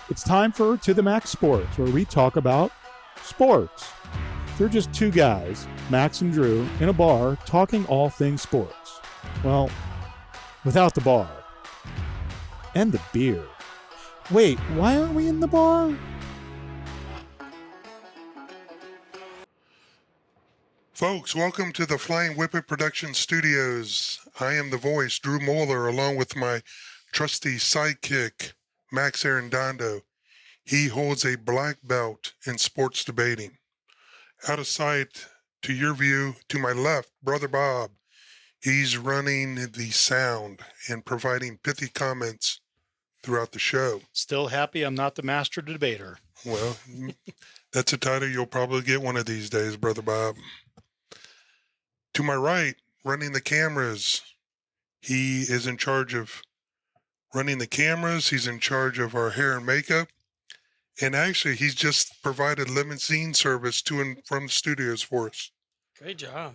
It's time for To the Max Sports, where we talk about sports. They're just two guys, Max and Drew, in a bar talking all things sports. Well, without the bar. And the beer. Wait, why aren't we in the bar? Folks, welcome to the Flying Whippet Production Studios. I am the voice, Drew Moeller, along with my trusty sidekick, Max Arredondo. He holds a black belt in sports debating. Out of sight, to your view, to my left, Brother Bob. He's running the sound and providing pithy comments throughout the show. Still happy I'm not the master debater. Well, that's a title you'll probably get one of these days, Brother Bob. To my right, running the cameras, he is in charge of running the cameras. He's in charge of our hair and makeup. And actually, he's just provided limousine service to and from the studios for us. Great job.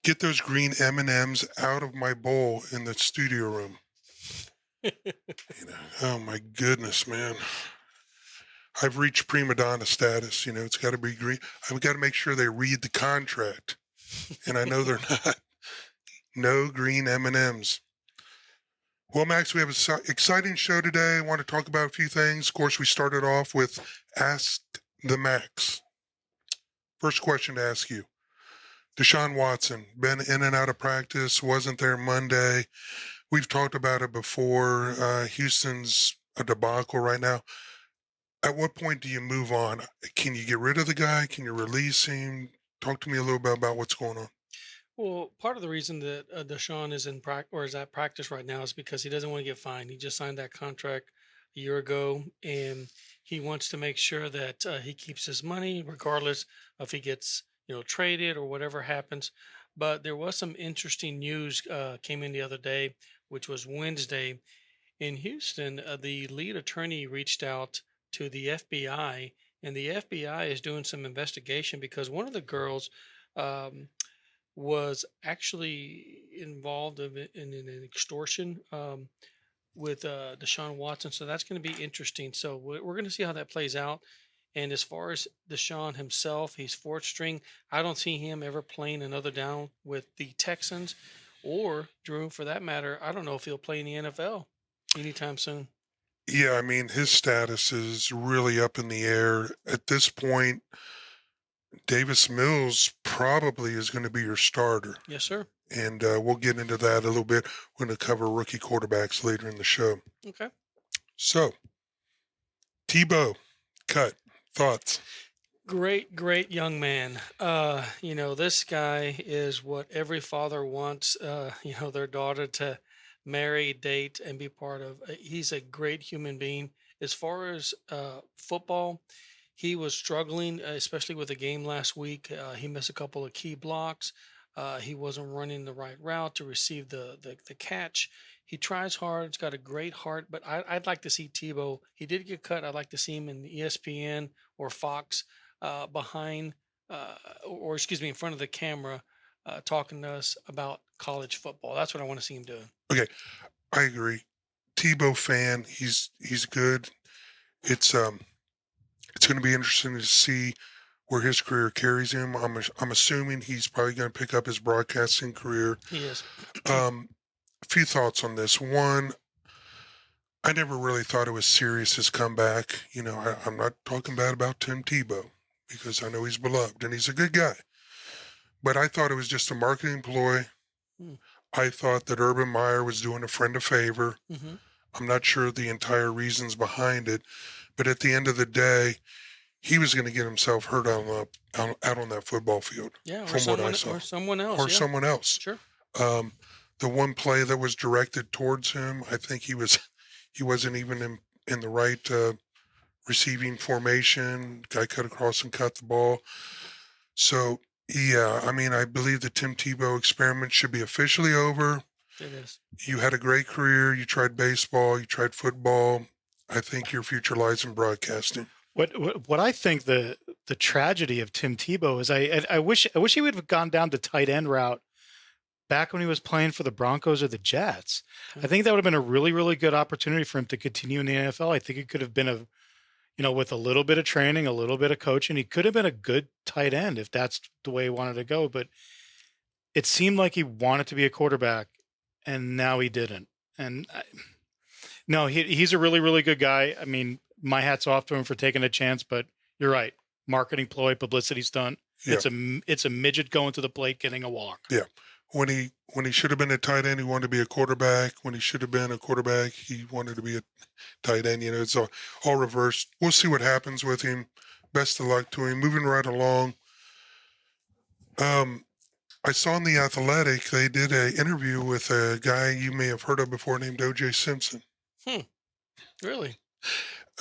Get those green M&Ms out of my bowl in the studio room. Oh my goodness, man. I've reached prima donna status. It's got to be green. I've got to make sure they read the contract. And I know they're not. No green M&Ms. Well, Max, we have an exciting show today. I want to talk about a few things. Of course, we started off with Ask the Max. First question to ask you. Deshaun Watson, been in and out of practice, wasn't there Monday. We've talked about it before. Houston's a debacle right now. At what point do you move on? Can you get rid of the guy? Can you release him? Talk to me a little bit about what's going on. Well, part of the reason that Deshaun is in practice or is at practice right now is because he doesn't want to get fined. He just signed that contract a year ago, and he wants to make sure that he keeps his money, regardless if he gets traded or whatever happens. But there was some interesting news came in the other day, which was Wednesday in Houston. The lead attorney reached out to the FBI, and the FBI is doing some investigation because one of the girls was actually involved in an extortion with Deshaun Watson. So that's going to be interesting. So we're going to see how that plays out. And as far as Deshaun himself, he's fourth string. I don't see him ever playing another down with the Texans or, Drew, for that matter, I don't know if he'll play in the NFL anytime soon. Yeah, I mean, his status is really up in the air. At this point, Davis Mills probably is going to be your starter. Yes, sir. And we'll get into that a little bit. We're going to cover rookie quarterbacks later in the show. Okay. So, Tebow, cut. Thoughts? Great young man. This guy is what every father wants, their daughter to marry, date, and be part of. He's a great human being. As far as football, he was struggling, especially with the game last week. He missed a couple of key blocks. He wasn't running the right route to receive the catch. He tries hard. He's got a great heart, but I'd like to see Tebow. He did get cut. I'd like to see him in ESPN or Fox in front of the camera talking to us about college football. That's what I want to see him doing. Okay, I agree. Tebow fan, he's good. It's going to be interesting to see where his career carries him. I'm assuming he's probably going to pick up his broadcasting career. He is. A few thoughts on this. One, I never really thought it was serious, his comeback. I'm not talking bad about Tim Tebow because I know he's beloved and he's a good guy. But I thought it was just a marketing ploy. I thought that Urban Meyer was doing a friend a favor. Mm-hmm. I'm not sure the entire reasons behind it. But at the end of the day, he was going to get himself hurt out on that football field. Yeah, from what I saw. Or someone else. Or someone else. Sure. The one play that was directed towards him, I think he wasn't even in the right receiving formation. Guy cut across and cut the ball. So, yeah, I mean, I believe the Tim Tebow experiment should be officially over. It is. You had a great career. You tried baseball. You tried football. I think your future lies in broadcasting. What I think the tragedy of Tim Tebow is I wish he would have gone down the tight end route back when he was playing for the Broncos or the Jets. I think that would have been a really, really good opportunity for him to continue in the NFL. I think it could have been with a little bit of training, a little bit of coaching, he could have been a good tight end if that's the way he wanted to go. But it seemed like he wanted to be a quarterback, and now he didn't. And no, he's a really, really good guy. I mean, my hat's off to him for taking a chance, but you're right. Marketing ploy, publicity stunt. Yeah. It's a midget going to the plate, getting a walk. Yeah. When he should have been a tight end, he wanted to be a quarterback. When he should have been a quarterback, he wanted to be a tight end. It's all reversed. We'll see what happens with him. Best of luck to him. Moving right along. I saw in The Athletic, they did an interview with a guy you may have heard of before named O.J. Simpson. Really?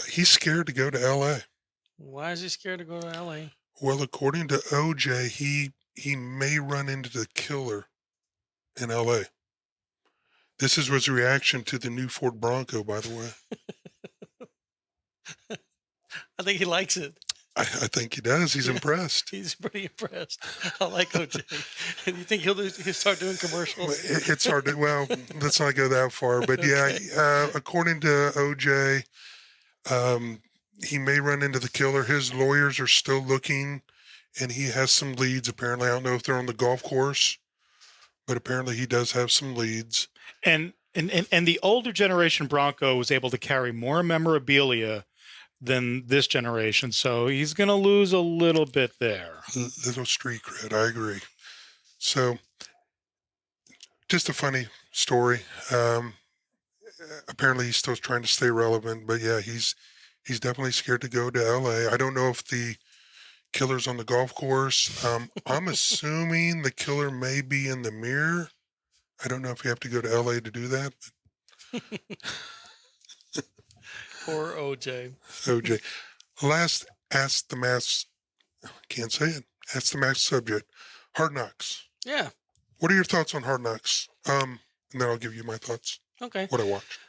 He's scared to go to L.A. Why is he scared to go to L.A.? Well, according to O.J., he may run into the killer in L.A. This is his reaction to the new Ford Bronco, by the way. I think he likes it. I think he does. He's impressed. He's pretty impressed. I like OJ. And you think he'll start doing commercials? It's hard to, well, let's not go that far. But yeah, according to OJ, he may run into the killer. His lawyers are still looking, and he has some leads. Apparently, I don't know if they're on the golf course, but apparently he does have some leads. And the older generation Bronco was able to carry more memorabilia than this generation, so he's going to lose a little bit there. Little street cred, I agree. So, just a funny story. Apparently, he's still trying to stay relevant, but yeah, he's definitely scared to go to LA. I don't know if the killer's on the golf course. I'm assuming the killer may be in the mirror. I don't know if you have to go to LA to do that. But Poor OJ. OJ. Last Ask the Mask, can't say it. Ask the Mask subject. Hard Knocks. Yeah. What are your thoughts on Hard Knocks? And then I'll give you my thoughts. Okay. What I watched.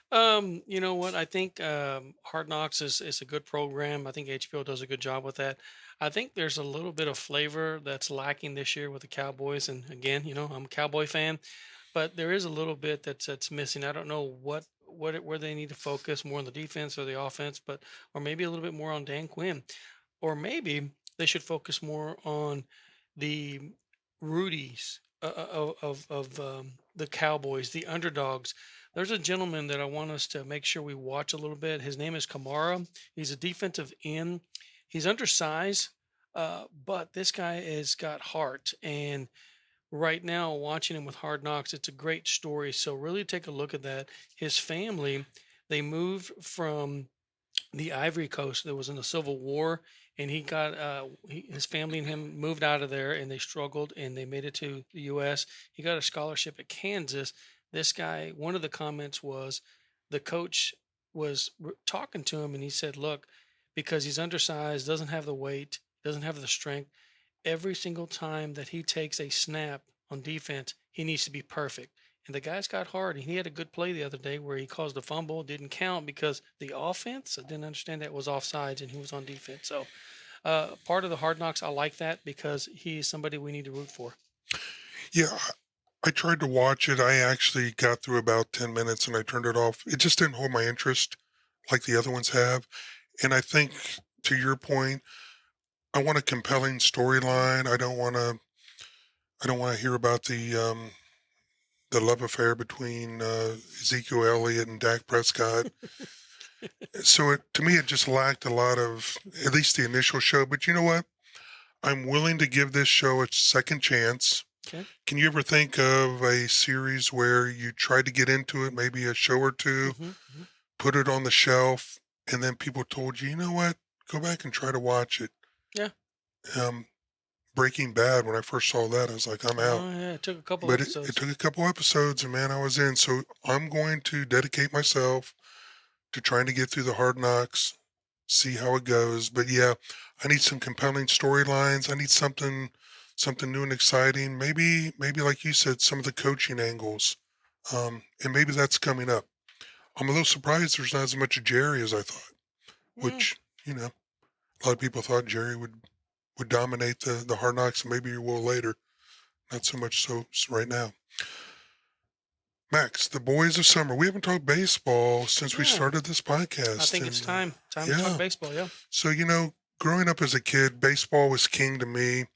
You know what? I think Hard Knocks is a good program. I think HBO does a good job with that. I think there's a little bit of flavor that's lacking this year with the Cowboys. And again, I'm a Cowboy fan, but there is a little bit that's missing. I don't know where they need to focus more on the defense or the offense, or maybe a little bit more on Dan Quinn, or maybe they should focus more on the Rudies of the Cowboys, the underdogs. There's a gentleman that I want us to make sure we watch a little bit. His name is Kamara. He's a defensive end. He's undersized, but this guy has got heart. And right now, watching him with Hard Knocks, it's a great story. So really take a look at that. His family, they moved from the Ivory Coast that was in the Civil War, and he got his family and him moved out of there, and they struggled, and they made it to the U.S. He got a scholarship at Kansas. This guy, one of the comments was the coach was talking to him, and he said, look, because he's undersized, doesn't have the weight, doesn't have the strength, every single time that he takes a snap on defense, he needs to be perfect. And the guy's got hard. And he had a good play the other day where he caused a fumble, didn't count because the offense, I didn't understand that, was offsides and he was on defense. So part of the Hard Knocks, I like that because he's somebody we need to root for. Yeah, I tried to watch it. I actually got through about 10 minutes and I turned it off. It just didn't hold my interest like the other ones have. And I think, to your point, I want a compelling storyline. I don't want to hear about the love affair between Ezekiel Elliott and Dak Prescott. So to me, it just lacked a lot of, at least the initial show. But you know what? I'm willing to give this show a second chance. Okay. Can you ever think of a series where you tried to get into it, maybe a show or two, put it on the shelf, and then people told you, you know what? Go back and try to watch it. Yeah. Breaking Bad, when I first saw that, I was like, I'm out. Oh, yeah, it took a couple But episodes. it took a couple episodes, and man, I was in. So I'm going to dedicate myself to trying to get through the Hard Knocks, see how it goes. But yeah, I need some compelling storylines. I need something new and exciting. Maybe like you said, some of the coaching angles, and maybe that's coming up. I'm a little surprised there's not as much of Jerry as I thought, which a lot of people thought Jerry would dominate the Hard Knocks, and maybe he will later. Not so much so right now. Max, the boys of summer. We haven't talked baseball since we Yeah. started this podcast. I think it's and, time to yeah. talk baseball. Yeah. So, growing up as a kid, baseball was king to me.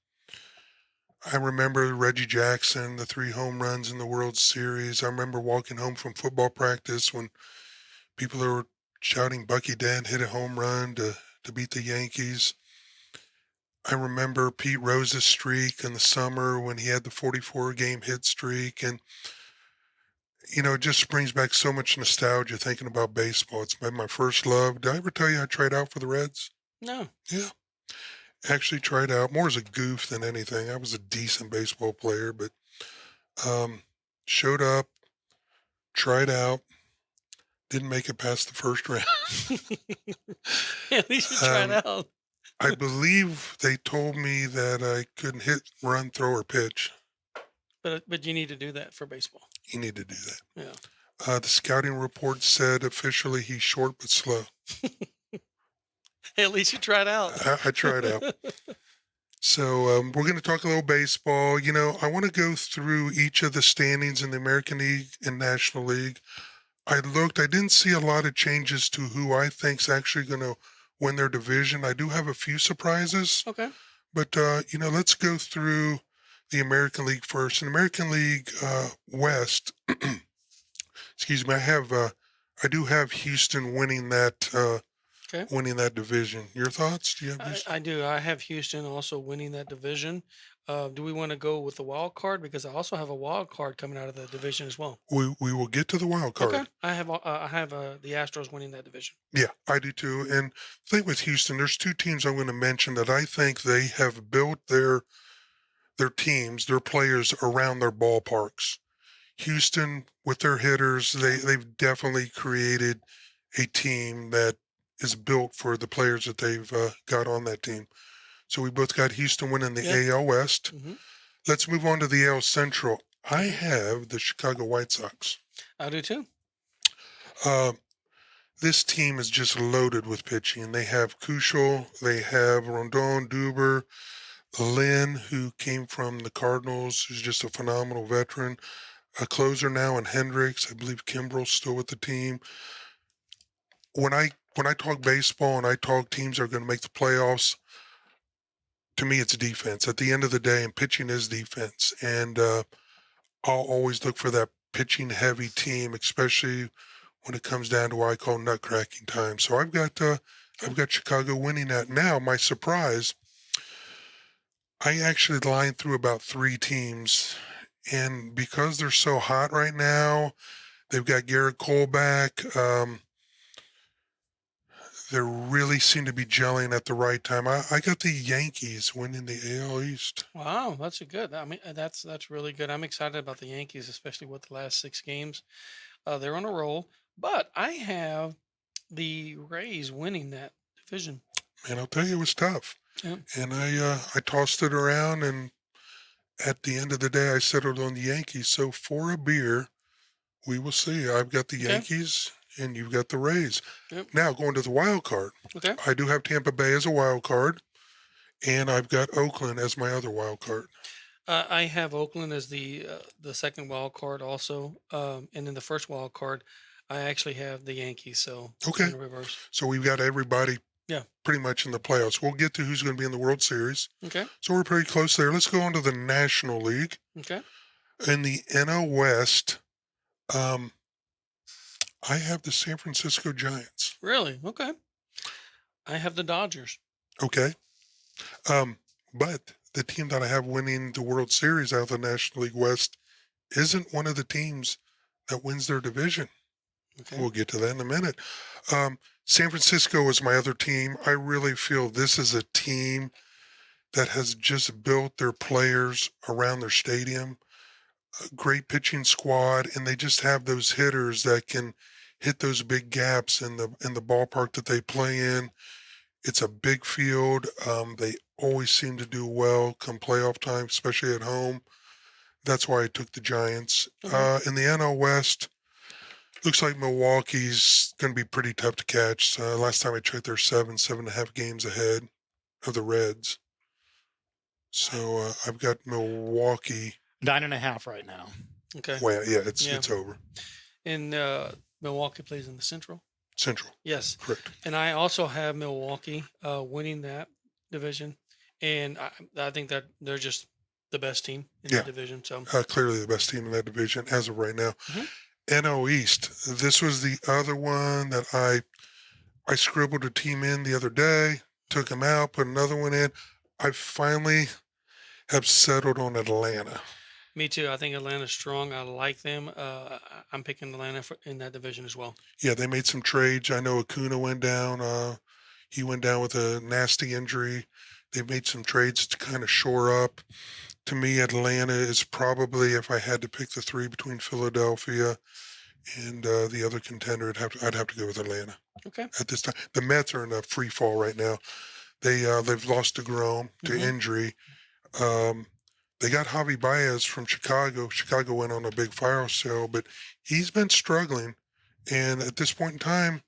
I remember Reggie Jackson, the 3 home runs in the World Series. I remember walking home from football practice when people were shouting Bucky Dent hit a home run to beat the Yankees. I remember Pete Rose's streak in the summer when he had the 44-game hit streak. And, it just brings back so much nostalgia thinking about baseball. It's been my first love. Did I ever tell you I tried out for the Reds? No. Yeah. Actually tried out more as a goof than anything. I was a decent baseball player, but showed up, tried out, didn't make it past the first round. At least you tried out. I believe they told me that I couldn't hit, run, throw, or pitch. But you need to do that for baseball. You need to do that. Yeah. The scouting report said officially he's short but slow. Hey, at least you tried out. I tried out. So we're going to talk a little baseball. I want to go through each of the standings in the American League and National League. I didn't see a lot of changes to who I think's actually going to win their division. I do have a few surprises. Okay. But, let's go through the American League first. In American League West, excuse me, I do have Houston winning that winning that division. Your thoughts? Do you have Houston? I do. I have Houston also winning that division. Do we want to go with the wild card? Because I also have a wild card coming out of the division as well. We will get to the wild card. Okay. I have the Astros winning that division. Yeah, I do too. And the thing with Houston, there's 2 teams I'm going to mention that I think they have built their teams, their players around their ballparks. Houston, with their hitters, they've definitely created a team that is built for the players that they've got on that team. So we both got Houston winning the AL West. Mm-hmm. Let's move on to the AL Central. I have the Chicago White Sox. I do too. This team is just loaded with pitching. They have Kuchel, they have Rondon, Duber, Lynn, who came from the Cardinals, who's just a phenomenal veteran. A closer now in Hendricks. I believe Kimbrel's still with the team. When I talk baseball and I talk teams that are going to make the playoffs, to me it's defense. At the end of the day, and pitching is defense. And I'll always look for that pitching-heavy team, especially when it comes down to what I call nut-cracking time. So I've got Chicago winning that. Now, my surprise, I actually lined through about 3 teams. And because they're so hot right now, they've got Garrett Cole back. They really seem to be gelling at the right time. I got the Yankees winning the AL East. Wow, that's good. I mean, that's really good. I'm excited about the Yankees, especially with the last 6 games. They're on a roll. But I have the Rays winning that division. Man, I'll tell you, it was tough. Yeah. And I tossed it around, and at the end of the day, I settled on the Yankees. So for a beer, we will see. I've got the Yankees, and you've got the Rays. Yep. Now, going to the wild card. Okay. I do have Tampa Bay as a wild card, and I've got Oakland as my other wild card. I have Oakland as the second wild card also. And in the first wild card, I actually have the Yankees. So Okay. in reverse. So we've got everybody Yeah. pretty much in the playoffs. We'll get to who's going to be in the World Series. Okay. So we're pretty close there. Let's go on to the National League. Okay. In the NL West, I have the San Francisco Giants. Really? Okay. I have the Dodgers. Okay. But the team that I have winning the World Series out of the National League West isn't one of the teams that wins their division. Okay. We'll get to that in a minute. San Francisco is my other team. I really feel this is a team that has just built their players around their stadium. A great pitching squad, and they just have those hitters that can hit those big gaps in the ballpark that they play in. It's a big field. They always seem to do well come playoff time, especially at home. That's why I took the Giants. Okay. In the NL West, looks like Milwaukee's going to be pretty tough to catch. Last time I checked, they're 7.5 games ahead of the Reds. So I've got Milwaukee. 9.5 right now. Okay. Well, yeah, Yeah. it's over. And Milwaukee plays in the Central. Central, Yes. correct. And I also have Milwaukee winning that division. And I think that they're just the best team in Yeah. that division. So Clearly the best team in that division as of right now. Mhm. NL East. This was the other one that I scribbled a team in the other day, took him out, put another one in. I finally have settled on Atlanta. me too. I think Atlanta's strong. I like them. I'm picking Atlanta in that division as well. Yeah, they made some trades. I know Acuna went down. He went down with a nasty injury. They made some trades to kind of shore up. To me, Atlanta is probably, if I had to pick the three between Philadelphia and the other contender, I'd have to go with Atlanta. Okay. At this time, the Mets are in a free fall right now. They've lost DeGrom to Mhm. injury. They got Javi Baez from Chicago. Chicago went on a big fire sale, but he's been struggling. And at this point in time,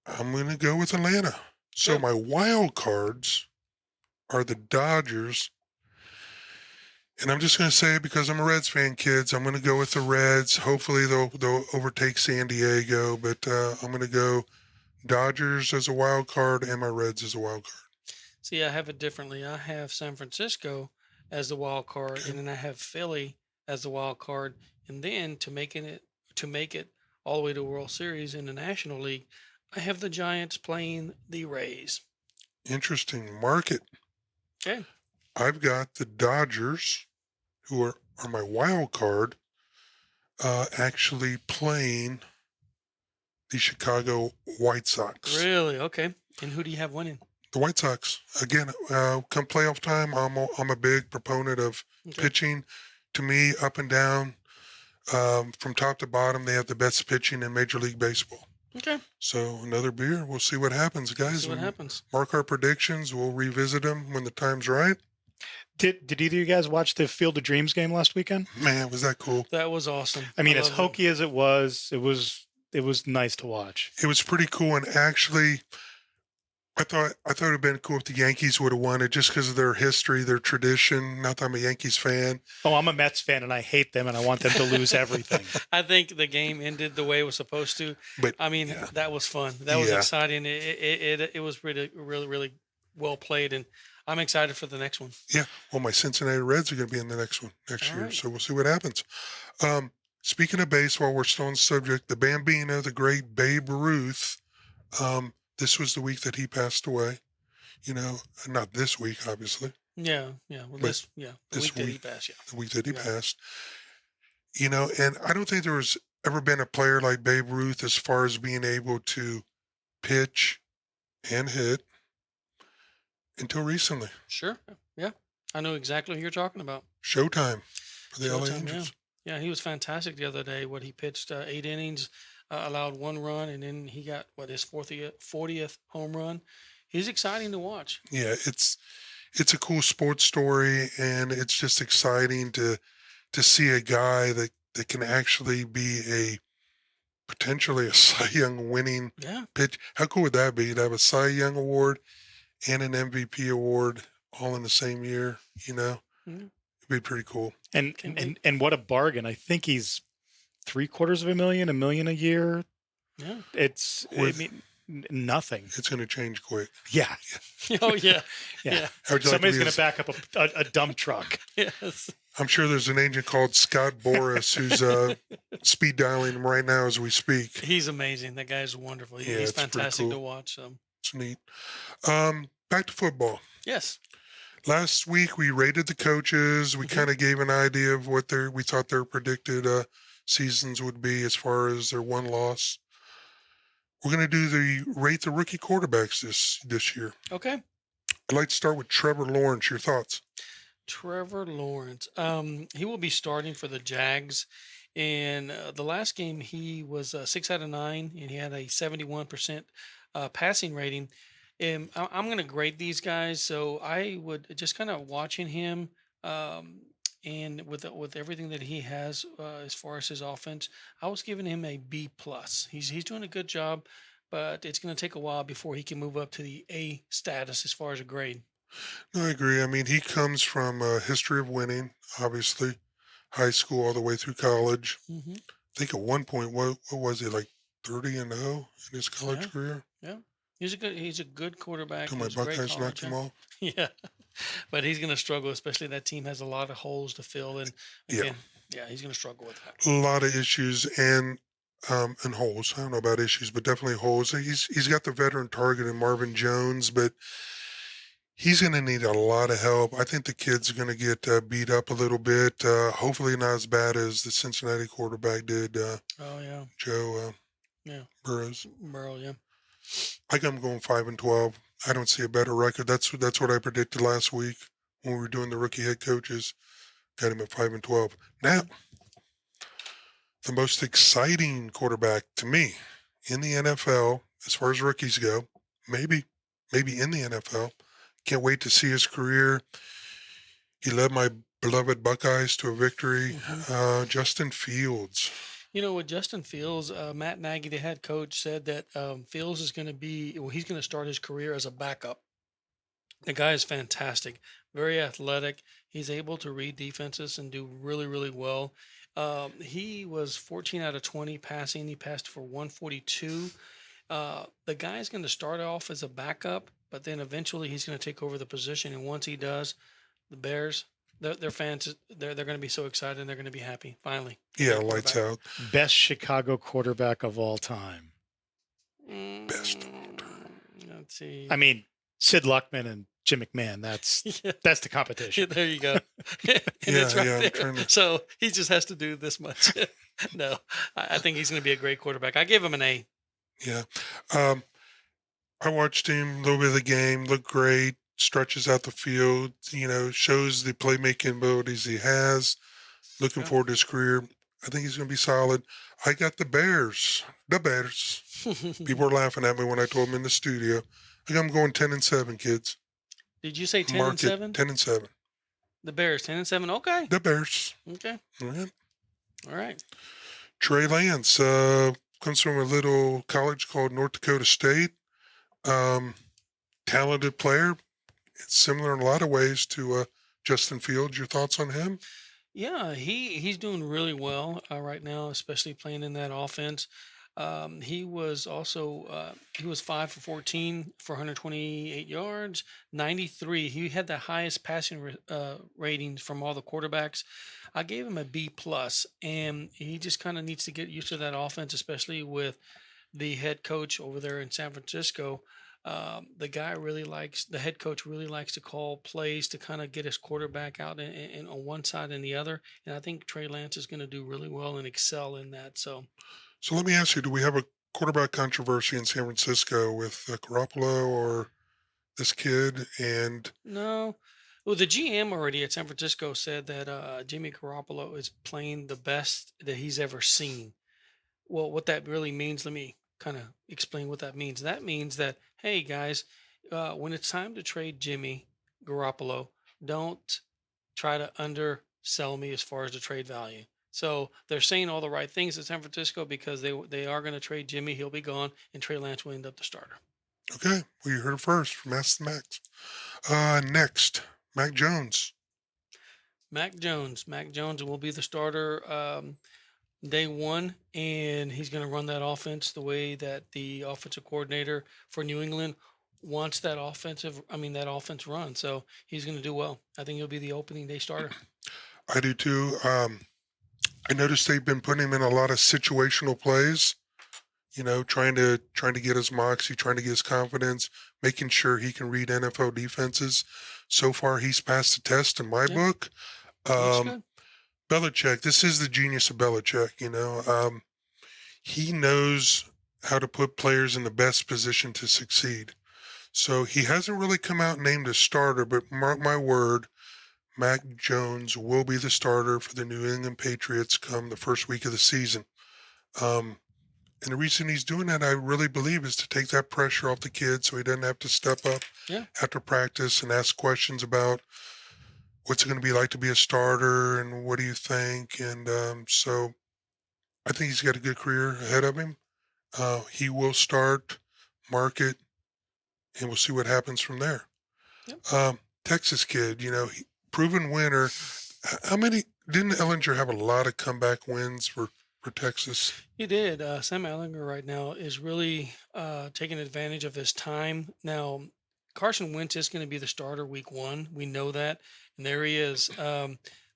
I'm going to go with Atlanta. So Good. my wild cards are the Dodgers. And I'm just going to say it because I'm a Reds fan, kids. I'm going to go with the Reds. Hopefully they'll overtake San Diego, but I'm going to go Dodgers as a wild card and my Reds as a wild card. See, I have it differently. I have San Francisco as the wild card, Okay. and then I have Philly as the wild card, and then to make it all the way to World Series in the National League, I have the Giants playing the Rays. Interesting market. Okay. I've got the Dodgers, who are my wild card, actually playing the Chicago White Sox. Really? Okay. And who do you have winning? The White Sox, again, come playoff time, I'm a big proponent of Okay. pitching. To me, up and down, from top to bottom, they have the best pitching in Major League Baseball. Okay. So another beer. We'll see what happens, guys. See what happens. Mark our predictions. We'll revisit them when the time's right. Did either of you guys watch the Field of Dreams game last weekend? Man, was that cool? That was awesome. I mean, as loved it. hokey as it was nice to watch. It was pretty cool, and actually, I thought it'd been cool if the Yankees would have won it just because of their history, their tradition. Not that I'm a Yankees fan. Oh, I'm a Mets fan and I hate them and I want them to lose everything. I think the game ended the way it was supposed to. But I mean, yeah. that was fun. That was Yeah. exciting. It was really well played, and I'm excited for the next one. Well, my Cincinnati Reds are going to be in the next one next All year, right. so we'll see what happens. Speaking of baseball, we're still on the subject. The Bambino, the great Babe Ruth. This was the week that he passed away. You know, not this week, obviously. Yeah. Well, But the this week that he week- passed. Yeah. The week that he Yeah. passed. You know, and I don't think there was ever been a player like Babe Ruth as far as being able to pitch and hit until recently. Sure. Yeah. I know exactly who you're talking about. Showtime for the LA Showtime, Angels. Yeah, he was fantastic the other day. What he pitched 8 innings, allowed 1 run, and then he got his 40th home run. He's exciting to watch. Yeah, it's a cool sports story, and it's just exciting to see a guy that can actually be potentially a Cy Young winning Yeah. pitch. How cool would that be to have a Cy Young award and an MVP award all in the same year? You know, Yeah. it'd be pretty cool. And Can and what a bargain. I think he's $750,000, $1 million a year. Yeah. It's With- nothing. It's going to change quick. Yeah. Oh yeah. Yeah. Yeah. How would you like Somebody's be going his- to back up a dump truck. Yes. I'm sure there's an agent called Scott Boris who's speed dialing him right now as we speak. He's amazing. That guy's wonderful. Yeah, He's it's pretty fantastic cool. to watch. It's neat. Back to football. Yes. Last week we rated the coaches. We Mhm. kind of gave an idea of what we thought their predicted seasons would be as far as their one loss. We're going to do the rate the rookie quarterbacks this year. Okay. I'd like to start with Trevor Lawrence. Your thoughts? Trevor Lawrence. He will be starting for the Jags. In the last game, he was 6 out of 9, and he had a 71% passing rating. And I'm going to grade these guys, so I would just kind of watching him, and with everything that he has as far as his offense, I was giving him a B plus. He's doing a good job, but it's going to take a while before he can move up to the A status as far as a grade. No, I agree. I mean, he comes from a history of winning, obviously. high school all the way through college. Mm-hmm. I think at one point, what was he, like 30-0 in his college Yeah. career? Yeah. He's a good quarterback. Till He my was a great Buckeyes knocked college. him off. Yeah. But he's going to struggle, especially that team has a lot of holes to fill. And Yeah. again, yeah, he's going to struggle with that. A lot of issues and holes. I don't know about issues, but definitely holes. He's got the veteran target in Marvin Jones, but he's going to need a lot of help. I think the kid's going to get beat up a little bit. Hopefully not as bad as the Cincinnati quarterback did, Oh, yeah. Joe Yeah. Burrows. Burrow, yeah. I got him going 5-12. I don't see a better record. That's what I predicted last week when we were doing the rookie head coaches. Got him at 5-12. Now, the most exciting quarterback to me in the NFL, as far as rookies go, maybe in the NFL. Can't wait to see his career. He led my beloved Buckeyes to a victory. Justin Fields. You know, with Justin Fields, Matt Nagy, the head coach, said that Fields is going to he's going to start his career as a backup. The guy is fantastic, very athletic. He's able to read defenses and do really, really well. He was 14 out of 20 passing. He passed for 142. The guy's going to start off as a backup, but then eventually he's going to take over the position. And once he does, the Bears, their fans, they're going to be so excited and they're going to be happy. Finally. Yeah, lights out. Best Chicago quarterback of all time. Best. Let's see. I mean, Sid Luckman and Jim McMahon. That's the competition. There you go. And it's right there. So he just has to do this much. No, I think he's going to be a great quarterback. I gave him an A. Yeah. I watched him a little bit of the game, looked great, stretches out the field, shows the playmaking abilities he has. Looking forward to his career. I think he's going to be solid. I got the Bears. The Bears. People were laughing at me when I told them in the studio. I got them going 10-7, kids. Did you say 10-7? 10-7. The Bears, 10-7. Okay. The Bears. Okay. All right. Trey Lance comes from a little college called North Dakota State. Talented player. It's similar in a lot of ways to Justin Fields. Your thoughts on him? Yeah, he's doing really well right now, especially playing in that offense. He was also he was 5 for 14 for 128 yards, 93. He had the highest passing ratings from all the quarterbacks. I gave him a B plus, and he just kind of needs to get used to that offense, especially with the head coach over there in San Francisco. The head coach really likes to call plays to kind of get his quarterback out and on one side and the other. And I think Trey Lance is going to do really well and excel in that. So let me ask you, do we have a quarterback controversy in San Francisco with Garoppolo or this kid? And no. Well, the GM already at San Francisco said that Jimmy Garoppolo is playing the best that he's ever seen. Well, what that really means, let me kind of explain what that means. That means that, hey, guys, when it's time to trade Jimmy Garoppolo, don't try to undersell me as far as the trade value. So they're saying all the right things at San Francisco because they are going to trade Jimmy. He'll be gone, and Trey Lance will end up the starter. Okay. Well, you heard it first from Ask the Max. Next, Mac Jones. Mac Jones will be the starter day one, and he's going to run that offense the way that the offensive coordinator for New England wants that offense run. So he's going to do well. I think he'll be the opening day starter. I do too. I noticed they've been putting him in a lot of situational plays, trying to get his moxie, trying to get his confidence, making sure he can read NFL defenses. So far, he's passed the test in my book. Belichick, this is the genius of Belichick, he knows how to put players in the best position to succeed. So he hasn't really come out and named a starter, but mark my word, Mac Jones will be the starter for the New England Patriots come the first week of the season. And the reason he's doing that, I really believe, is to take that pressure off the kid so he doesn't have to step up after practice and ask questions about what's it going to be like to be a starter and what do you think? And so I think he's got a good career ahead of him. He will start, market, and we'll see what happens from there. Texas kid, proven winner. How many Didn't Ellinger have a lot of comeback wins for Texas? He did. Sam Ellinger right now is really taking advantage of his time. Now, Carson Wentz is going to be the starter week 1. We know that. And there he is.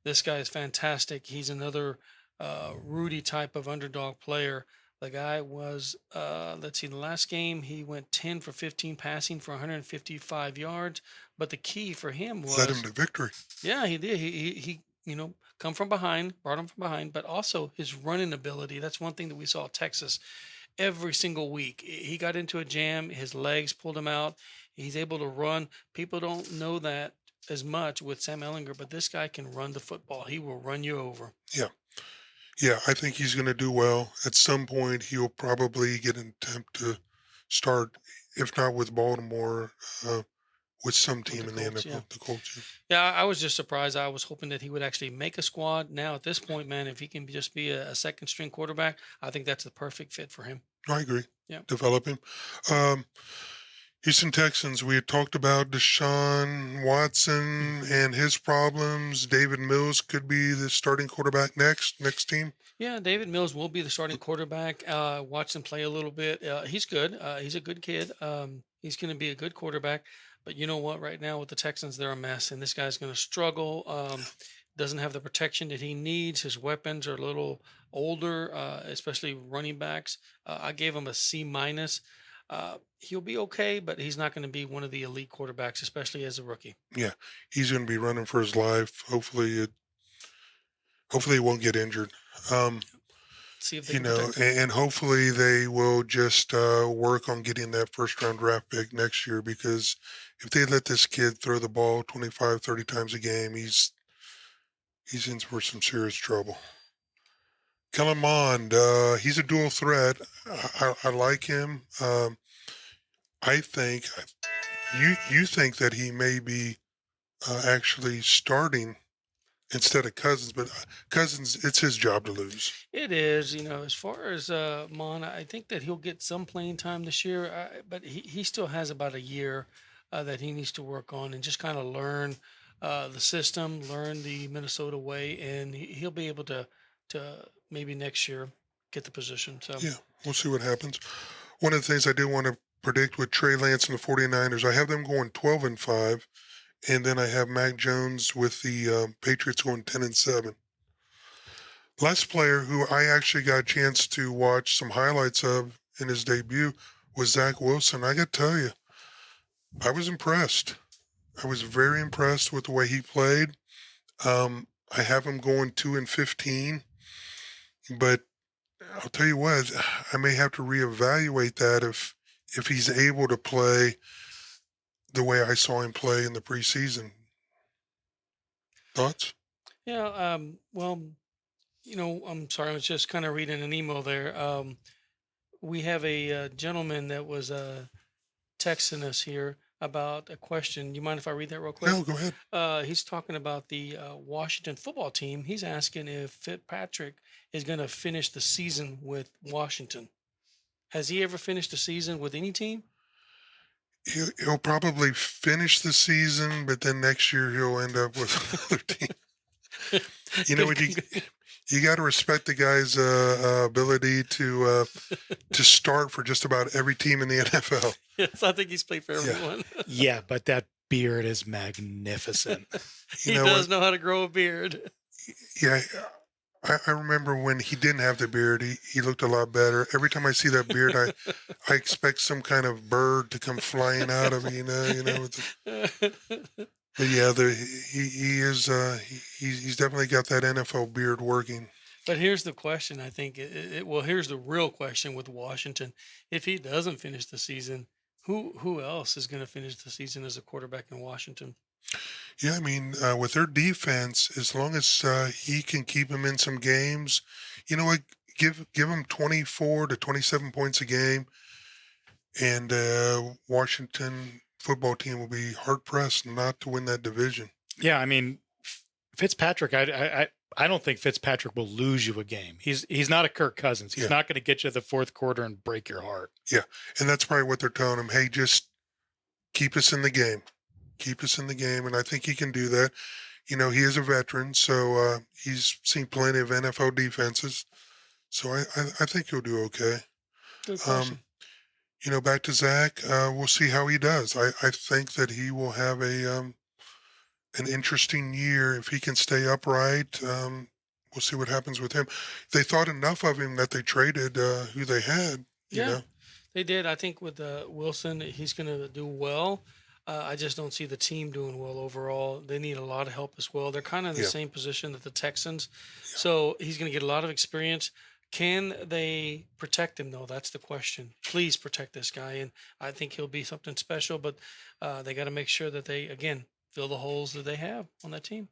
This guy is fantastic. He's another Rudy type of underdog player. The guy was, let's see, the last game, he went 10 for 15 passing for 155 yards. But the key for him Led him was, to victory. yeah, he did. He come from behind, brought him from behind, but also his running ability. That's one thing that we saw at Texas every single week. He got into a jam, his legs pulled him out. He's able to run. People don't know that as much with Sam Ellinger, but this guy can run the football. He will run you over. Yeah, I think he's going to do well. At some point, he'll probably get an attempt to start, if not with Baltimore, with some team in the Colts, NFL, yeah. the Colts. Yeah. Yeah, I was just surprised. I was hoping that he would actually make a squad. Now at this point, man, if he can just be a second string quarterback, I think that's the perfect fit for him. I agree. Yeah. Develop him. Houston Texans, we had talked about Deshaun Watson and his problems. David Mills could be the starting quarterback next team. Yeah, David Mills will be the starting quarterback. Watch him play a little bit. He's good. He's a good kid. He's going to be a good quarterback. But you know what? Right now with the Texans, they're a mess, and this guy's going to struggle. Doesn't have the protection that he needs. His weapons are a little older, especially running backs. I gave him a C minus. He'll be okay, but he's not going to be one of the elite quarterbacks, especially as a rookie. Yeah, he's going to be running for his life. Hopefully he won't get injured. See if they You can know, protect him. and hopefully they will just work on getting that first round draft pick next year, because if they let this kid throw the ball 25, 30 times a game, he's in for some serious trouble. Kellen Mond, he's a dual threat. I like him. I think you think that he may be actually starting instead of Cousins, but Cousins, it's his job to lose. It is, as far as Mon, I think that he'll get some playing time this year, but he still has about a year that he needs to work on and just kind of learn the system, learn the Minnesota way, and he'll be able to maybe next year get the position. So Yeah, we'll see what happens. One of the things I do want to predict with Trey Lance and the 49ers, I have them going 12-5, and then I have Mac Jones with the Patriots going 10-7. Last player who I actually got a chance to watch some highlights of in his debut was Zach Wilson. I got to tell you, I was impressed. I was very impressed with the way he played. I have him going 2-15, but I'll tell you what, I may have to reevaluate that if he's able to play the way I saw him play in the preseason. Thoughts? yeah, well, I'm sorry, I was just kind of reading an email there. We have a gentleman that was texting us here about a question. You mind if I read that real quick? No, go ahead. He's talking about the Washington football team. He's asking if Fitzpatrick is going to finish the season with Washington. Has he ever finished a season with any team? He'll probably finish the season, but then next year he'll end up with another team. You know what? You got to respect the guy's ability to start for just about every team in the NFL. Yes, I think he's played for everyone. Yeah, but that beard is magnificent. He does know how to grow a beard. Yeah, I remember when he didn't have the beard, he looked a lot better. Every time I see that beard, I expect some kind of bird to come flying out of it, But yeah, he's definitely got that NFL beard working. But here's the question. I think here's the real question with Washington. If he doesn't finish the season, who else is going to finish the season as a quarterback in Washington? Yeah, I mean, with their defense, as long as he can keep them in some games, you know what? Give him 24 to 27 points a game, and Washington football team will be hard pressed not to win that division. Yeah, I mean, Fitzpatrick, I don't think Fitzpatrick will lose you a game. He's not a Kirk Cousins. He's not going to get you to the fourth quarter and break your heart. Yeah, and that's probably what they're telling him. Hey, just keep us in the game. Keep us in the game, and I think he can do that. You know, he is a veteran, so he's seen plenty of NFL defenses. So I think he'll do okay. Good question. You know, back to Zach, we'll see how he does. I think that he will have an interesting year if he can stay upright. We'll see what happens with him. They thought enough of him that they traded who they had. You Yeah, know, they did. I think with Wilson, he's going to do well. I just don't see the team doing well overall. They need a lot of help as well. They're kind of in the Yeah. same position that the Texans. So he's going to get a lot of experience. Can they protect him, though? That's the question. Please protect this guy. And I think he'll be something special, but they got to make sure that they, again, fill the holes that they have on that team.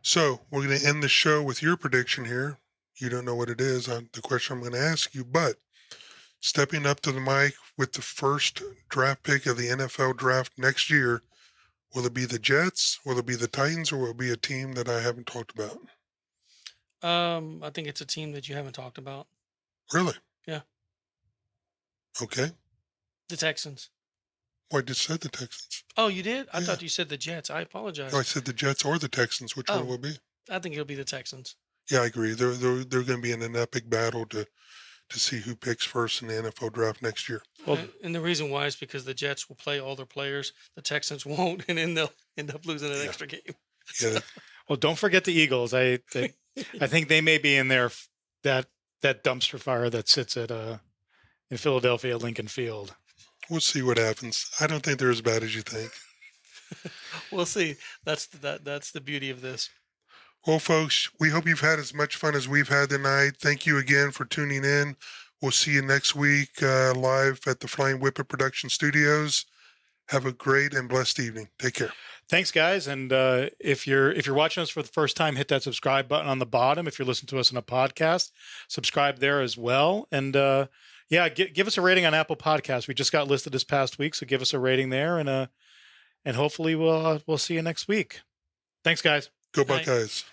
so we're going to end the show with your prediction here. You don't know what it is on the question I'm going to ask you, but stepping up to the mic with the first draft pick of the NFL draft next year, will it be the Jets, will it be the Titans, or will it be a team that I haven't talked about? I think it's a team that you haven't talked about. Really? Yeah. Okay. The Texans. Well, I just said the Texans. Oh, you did? I Yeah. thought you said the Jets. I apologize. No, I said the Jets or the Texans. Which Oh. one will it be? I think it'll be the Texans. Yeah, I agree. They're going to be in an epic battle to see who picks first in the NFL draft next year. Well, And the reason why is because the Jets will play all their players. The Texans won't, and then they'll end up losing an Yeah. extra game. Yeah, well, don't forget the Eagles. I think they may be in there that dumpster fire that sits at in Philadelphia, Lincoln Field. we'll see what happens. I don't think they're as bad as you think. We'll see. That's the beauty of this. Well, folks, we hope you've had as much fun as we've had tonight. Thank you again for tuning in. We'll see you next week live at the Flying Whippet Production Studios. Have a great and blessed evening. Take care. Thanks, guys. And if you're watching us for the first time, hit that subscribe button on the bottom. If you're listening to us on a podcast, subscribe there as well. And give us a rating on Apple Podcasts. We just got listed this past week, so give us a rating there, and hopefully we'll see you next week. Thanks, guys. Go Night. Buckeyes.